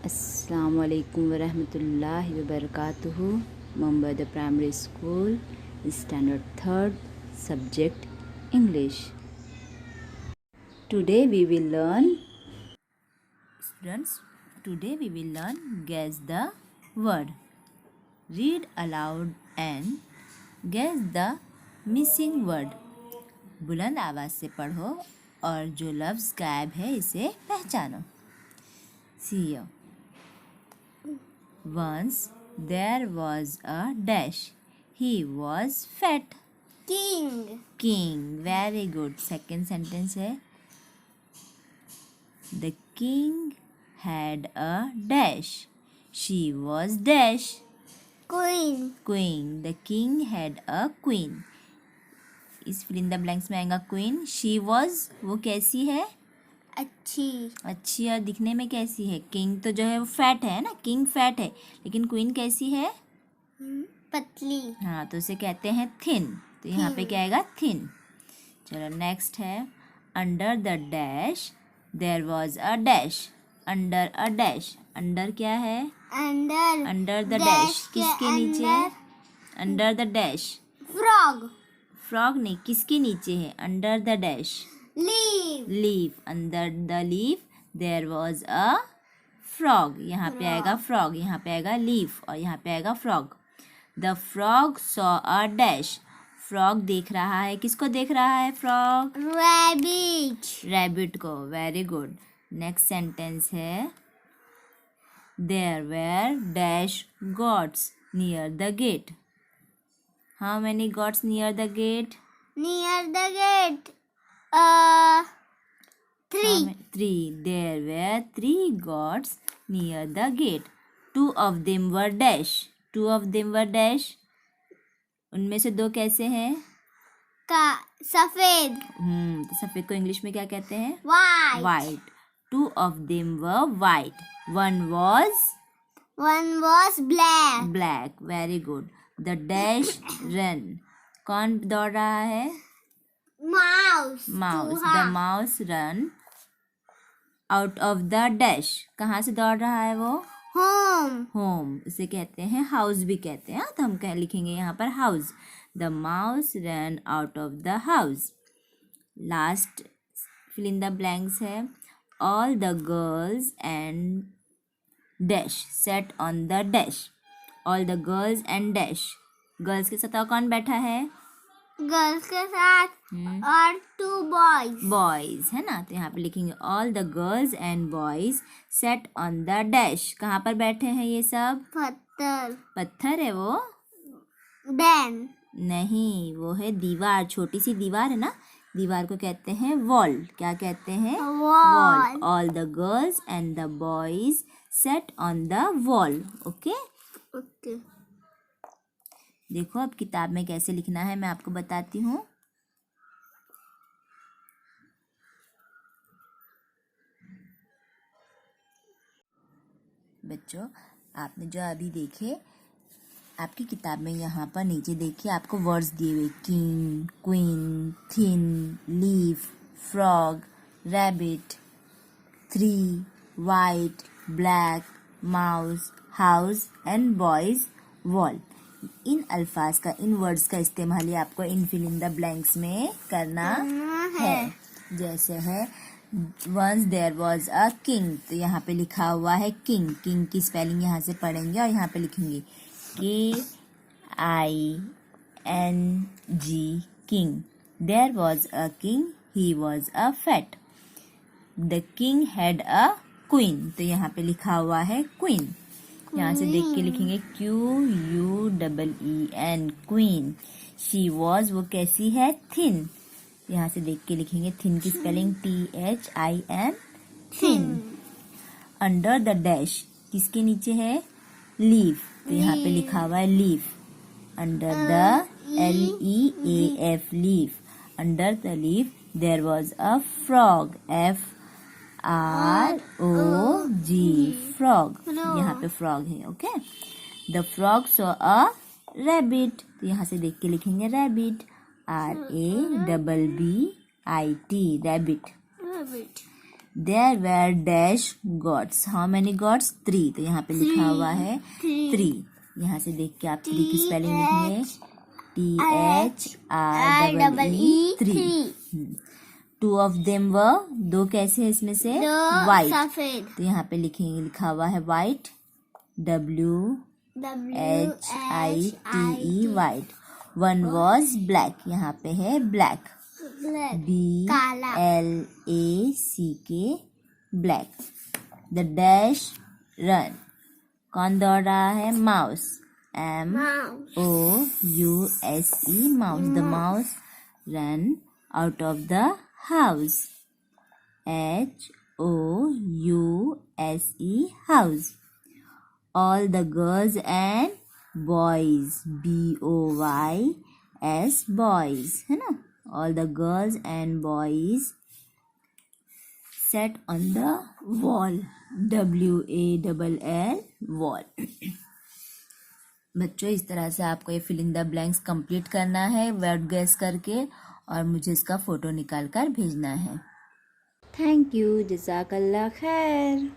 अस्सलाम वालेकुम वरहमतुल्लाहि वबरकातुहू। Mumbai primary school, standard third, subject English. Today we will learn, students, today we will learn guess the word. Read aloud and guess the missing word. बुलंद आवाज़ से पढ़ो और जो लफ्ज़ गायब है इसे पहचानो. See here. Once there was a dash. He was fat. King. King. Very good. Second sentence है. The king had a dash. She was dash. Queen. Queen. The king had a queen. इस fill in the blanks में आएगा queen. She was, वो कैसी है? अच्छी और दिखने में कैसी है? किंग तो जो है वो फैट है ना, किंग फैट है, लेकिन क्वीन कैसी है? पतली. हाँ, तो उसे कहते हैं थिन. तो यहाँ पे क्या आएगा? थिन. चलो नेक्स्ट है. Under the dash there was a dash. Under a dash. Under क्या है? Under the dash. किसके नीचे? Under the dash. Frog. Frog नहीं, किसके नीचे है? Under the dash. Leaf. Under the leaf there was a frog. यहाँ पे आएगा फ्रॉग, यहाँ पे आएगा लीफ और यहाँ पे आएगा frog. The frog saw a dash. Frog देख रहा है, किसको देख रहा है फ्रॉग? रैबिट. रैबिट को. Very good. नेक्स्ट सेंटेंस है. There were dash gods near the gate. How many gods near the gate? Near the gate. 3. 3. There were 3 gods near the gate. 2 of them were dash. 2 of them were dash. उनमें से 2 कैसे हैं? सफेद. तो सफेद को English में क्या कहते हैं? White. White. 2 of them were white. One was black. black. Very good. The dash ran. कौन दौड़ रहा है? Mouse. The mouse run out of the dash. कहाँ से दौड़ रहा है वो? Home. इसे कहते हैं हाउस भी कहते हैं. तो हम क्या लिखेंगे यहाँ पर? House. The mouse ran out of the house. Last fill in the blanks है. All the girls and dash sat on the dash. All the girls and dash. Girls के साथ कौन बैठा है? गर्ल्स के साथ और 2 बॉयज है ना. तो यहाँ पे लिखेंगे all the girls and boys set on the dash. कहाँ पर बैठे हैं ये सब? पत्थर है वो? बैन नहीं, वो है दीवार. छोटी सी दीवार है ना, दीवार को कहते हैं वॉल. क्या कहते हैं? Wall. All the girls and the boys set on the wall. Okay. देखो अब किताब में कैसे लिखना है मैं आपको बताती हूँ. बच्चों, आपने जो अभी देखे, आपकी किताब में यहाँ पर नीचे देखिए आपको वर्ड्स दिए हुए. King, queen, thin, leaf, frog, rabbit, 3, white, black, mouse, house and boys, wall. इन अल्फाज का, इन वर्ड्स का इस्तेमाल ही आपको इन फिल इन द ब्लैंक्स में करना है. जैसे है once there was a king. तो यहाँ पे लिखा हुआ है किंग. किंग की स्पेलिंग यहाँ से पढ़ेंगे और यहाँ पे लिखेंगे KING. King. There was a king. He was a fat. The king had a queen. तो यहाँ पे लिखा हुआ है क्वीन. यहाँ से देख के लिखेंगे QUEEN. क्वीन. शी वॉज, वो कैसी है? थिन. यहाँ से देख के लिखेंगे थिन की spelling THIN. Thin. Under the dash, किसके नीचे है? लीफ. तो यहाँ पे लिखा हुआ है leaf. Under the LEAF. Leaf. Under the leaf there was a frog. FROG. Frog. यहाँ पे फ्रॉग है. Okay. The frog saw a rabbit. तो यहाँ से देख के लिखेंगे rabbit. RABBIT. Rabbit. There were dash gods, how many gods, 3, तो यहाँ पे लिखा हुआ है 3। यहाँ से देख के आप 3 की स्पेलिंग लिखेंगे, THREE 3। 2 ऑफ देम वर, 2 कैसे है इसमें से, वाइट, सफेद, तो यहाँ पे लिखेंगे, लिखा हुआ है white, WHITE white. 1 was black, यहाँ पे है black, BLACK black. The dash run, कौन दौड़ रहा है, mouse, MOUSE mouse. The mouse run out of the house, HOUSE house. All the girls and boys, BOYS boys, है ना। All the girls and boys set on the wall, WALL wall. बच्चों, इस तरह से आपको ये fill in the blanks complete करना है वर्ड गेस करके, और मुझे इसका फोटो निकाल कर भेजना है। थैंक यू, जज़ाकल्लाह खैर।